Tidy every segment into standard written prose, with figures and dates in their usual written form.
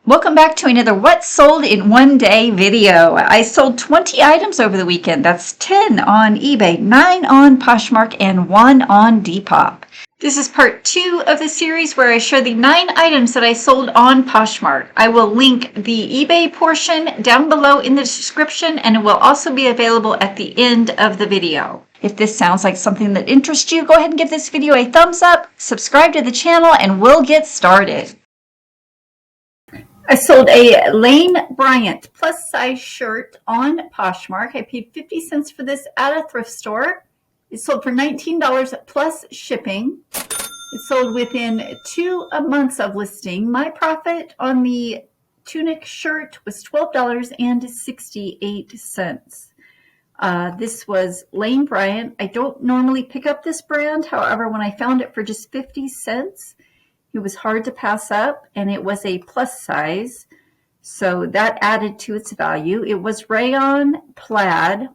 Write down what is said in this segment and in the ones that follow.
Welcome back to another What Sold in One Day video. I sold 20 items over the weekend. That's 10 on eBay, 9 on Poshmark, and 1 on Depop. This is part 2 of the series where I share the 9 items that I sold on Poshmark. I will link the eBay portion down below in the description, and it will also be available at the end of the video. If this sounds like something that interests you, go ahead and give this video a thumbs up, subscribe to the channel, and we'll get started. I sold a Lane Bryant plus size shirt on Poshmark. I paid 50 cents for this at a thrift store. It sold for $19 plus shipping. It sold within 2 months of listing. My profit on the tunic shirt was $12.68. This was Lane Bryant. I don't normally pick up this brand. However, when I found it for just 50 cents, it was hard to pass up, and it was a plus size, so that added to its value. It was rayon plaid.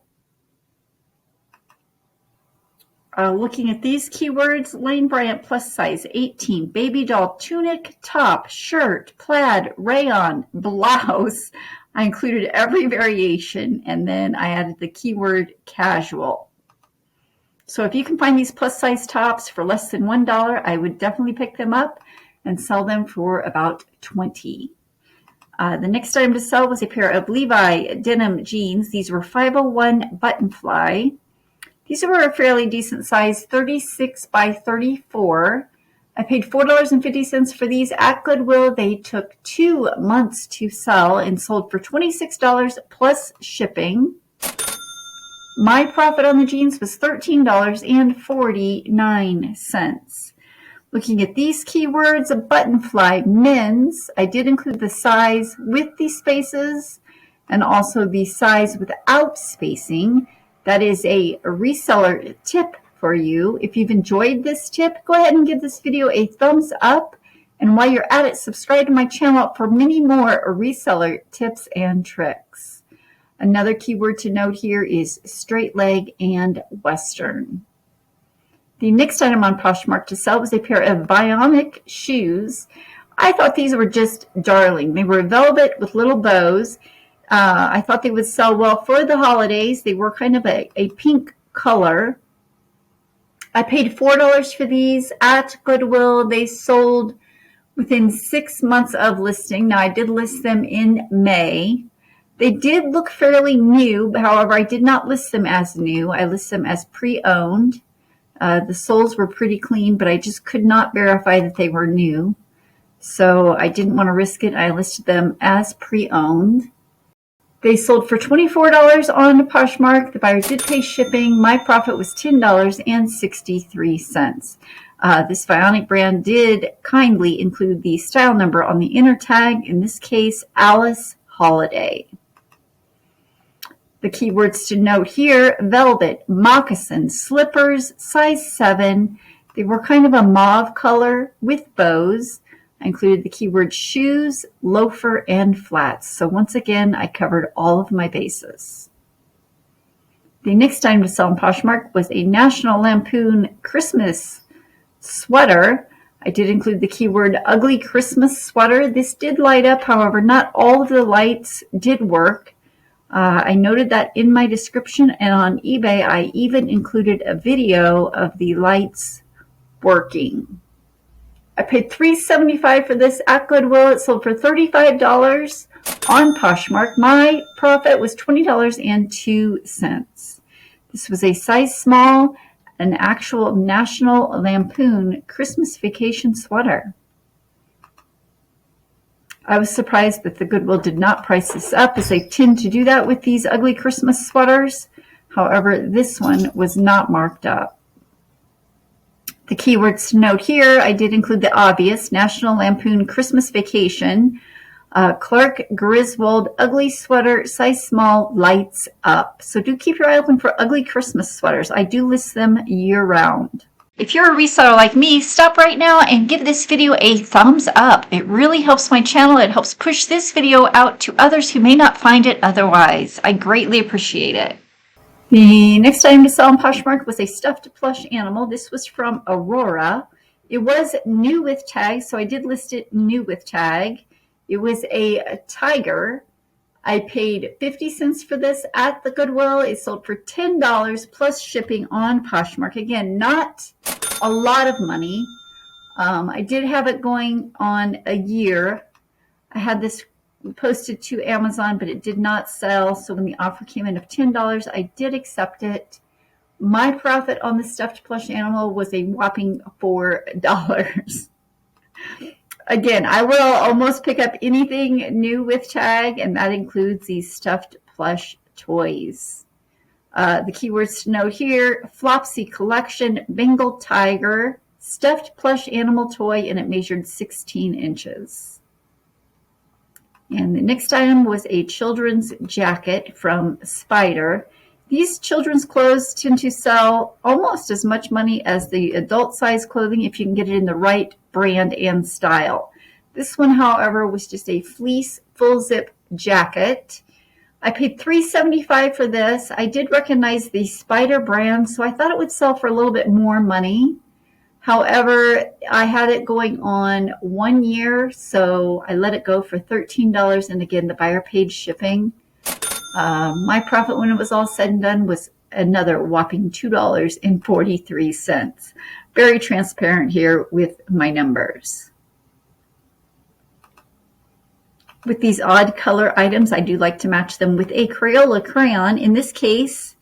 Looking at these keywords, Lane Bryant plus size 18, baby doll tunic, top, shirt, plaid, rayon, blouse. I included every variation, and then I added the keyword casual. So if you can find these plus size tops for less than $1, I would definitely pick them up and sell them for about $20. The next item to sell was a pair of Levi Denim Jeans. These were 501 button fly. These were a fairly decent size, 36 by 34. I paid $4.50 for these at Goodwill. They took 2 months to sell and sold for $26 plus shipping. My profit on the jeans was $13.49. Looking at these keywords, a button fly men's. I did include the size with the spaces and also the size without spacing. That is a reseller tip for you. If you've enjoyed this tip, go ahead and give this video a thumbs up. And while you're at it, subscribe to my channel for many more reseller tips and tricks. Another keyword to note here is straight leg and Western. The next item on Poshmark to sell was a pair of Bionic Shoes. I thought these were just darling. They were velvet with little bows. I thought they would sell well for the holidays. They were kind of a pink color. I paid $4 for these at Goodwill. They sold within 6 months of listing. Now, I did list them in May. They did look fairly new. However, I did not list them as new. I listed them as pre-owned. The soles were pretty clean, but I just could not verify that they were new. So I didn't want to risk it. I listed them as pre-owned. They sold for $24 on Poshmark. The buyer did pay shipping. My profit was $10.63. This Bionic brand did kindly include the style number on the inner tag. In this case, Alice Holiday. The keywords to note here, velvet, moccasin, slippers, size 7. They were kind of a mauve color with bows. I included the keyword shoes, loafer, and flats. So once again, I covered all of my bases. The next item to sell on Poshmark was a National Lampoon Christmas sweater. I did include the keyword ugly Christmas sweater. This did light up. However, not all of the lights did work. I noted that in my description, and on eBay, I even included a video of the lights working. I paid $3.75 for this at Goodwill. It sold for $35 on Poshmark. My profit was $20.02. This was a size small, an actual National Lampoon Christmas vacation sweater. I was surprised that the Goodwill did not price this up, as they tend to do that with these ugly Christmas sweaters. However, this one was not marked up. The keywords to note here, I did include the obvious, National Lampoon Christmas Vacation, Clark Griswold ugly sweater, size small, lights up. So do keep your eye open for ugly Christmas sweaters. I do list them year-round. If you're a reseller like me, stop right now and give this video a thumbs up. It really helps my channel. It helps push this video out to others who may not find it otherwise. I greatly appreciate it. The next item to sell on Poshmark was a stuffed plush animal. This was from Aurora. It was new with tag, so I did list it new with tag. It was a tiger. I paid 50 cents for this at the Goodwill. It sold for $10 plus shipping on Poshmark. Again, not a lot of money. I did have it going on a year. I had this posted to Amazon, but it did not sell. So when the offer came in of $10, I did accept it. My profit on the stuffed plush animal was a whopping $4. Again, I will almost pick up anything new with tag, and that includes these stuffed plush toys. The keywords to note here: Flopsy Collection, Bengal Tiger, stuffed plush animal toy, and it measured 16 inches. And the next item was a children's jacket from Spider. These children's clothes tend to sell almost as much money as the adult size clothing if you can get it in the right brand and style. This one, however, was just a fleece full zip jacket. I paid $3.75 for this. I did recognize the Spider brand, so I thought it would sell for a little bit more money. However, I had it going on 1 year, so I let it go for $13. And again, the buyer paid shipping. My profit when it was all said and done was another whopping $2.43. Very transparent here with my numbers. With these odd color items, I do like to match them with a Crayola crayon. In this case,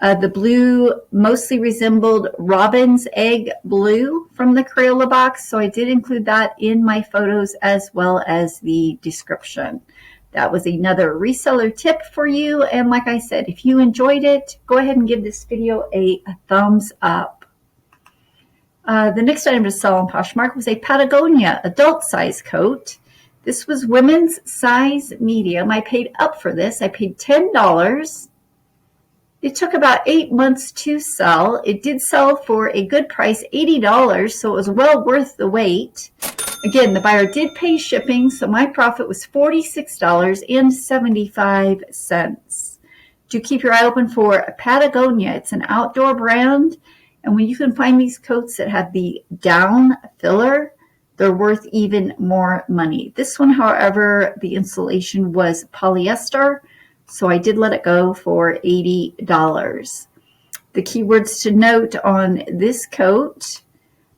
the blue mostly resembled robin's egg blue from the Crayola box, so I did include that in my photos as well as the description. That was another reseller tip for you, and like I said, if you enjoyed it, go ahead and give this video a thumbs up. The next item to sell on Poshmark was a Patagonia adult size coat. This was women's size medium. I paid up for this. I paid $10. It took about 8 months to sell. It did sell for a good price, $80, so it was well worth the wait. Again, the buyer did pay shipping, so my profit was $46.75. Do keep your eye open for Patagonia. It's an outdoor brand, and when you can find these coats that have the down filler, they're worth even more money. This one, however, the insulation was polyester, so I did let it go for $80. The keywords to note on this coat: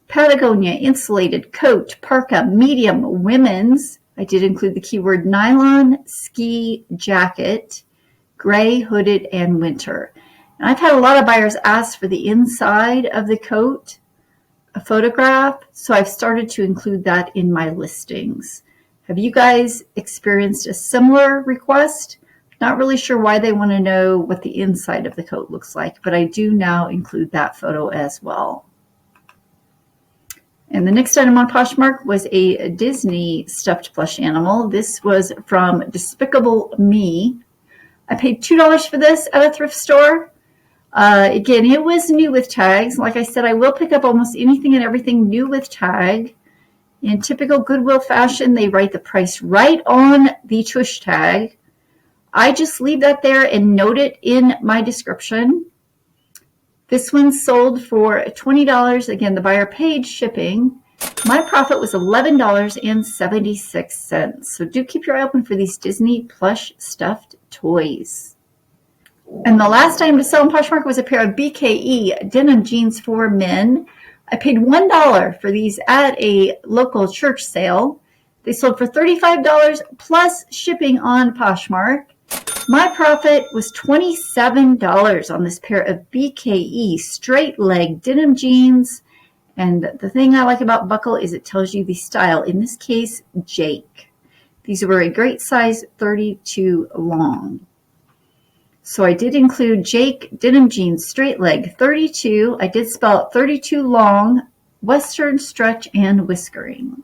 Patagonia insulated coat, parka, medium, women's. I did include the keyword nylon, ski jacket, gray, hooded, and winter. And I've had a lot of buyers ask for the inside of the coat, a photograph, so I've started to include that in my listings. Have you guys experienced a similar request? Not really sure why they want to know what the inside of the coat looks like, but I do now include that photo as well. And the next item on Poshmark was a Disney stuffed plush animal. This was from Despicable Me. I paid $2 for this at a thrift store. Again, it was new with tags. Like I said, I will pick up almost anything and everything new with tag. In typical Goodwill fashion, they write the price right on the tush tag. I just leave that there and note it in my description. This one sold for $20. Again, the buyer paid shipping. My profit was $11.76. So do keep your eye open for these Disney plush stuffed toys. And the last item to sell on Poshmark was a pair of BKE denim jeans for men. I paid $1 for these at a local church sale. They sold for $35 plus shipping on Poshmark. My profit was $27 on this pair of BKE straight leg denim jeans. And the thing I like about buckle is it tells you the style. In this case, Jake. These were a great size 32 long. So I did include Jake denim jeans straight leg 32. I did spell it 32 long, western stretch and whiskering.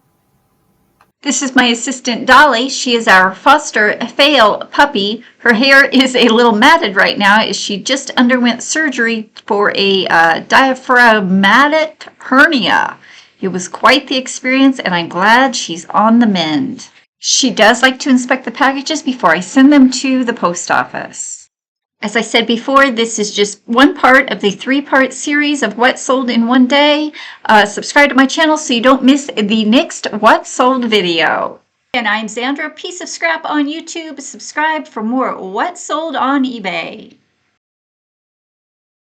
This is my assistant Dolly. She is our foster fail puppy. Her hair is a little matted right now as she just underwent surgery for a diaphragmatic hernia. It was quite the experience, and I'm glad she's on the mend. She does like to inspect the packages before I send them to the post office. As I said before, this is just one part of the 3-part series of what sold in one day. Subscribe to my channel so you don't miss the next what sold video. And I'm Sandra, Piece of Scrap on YouTube. Subscribe for more What Sold on eBay.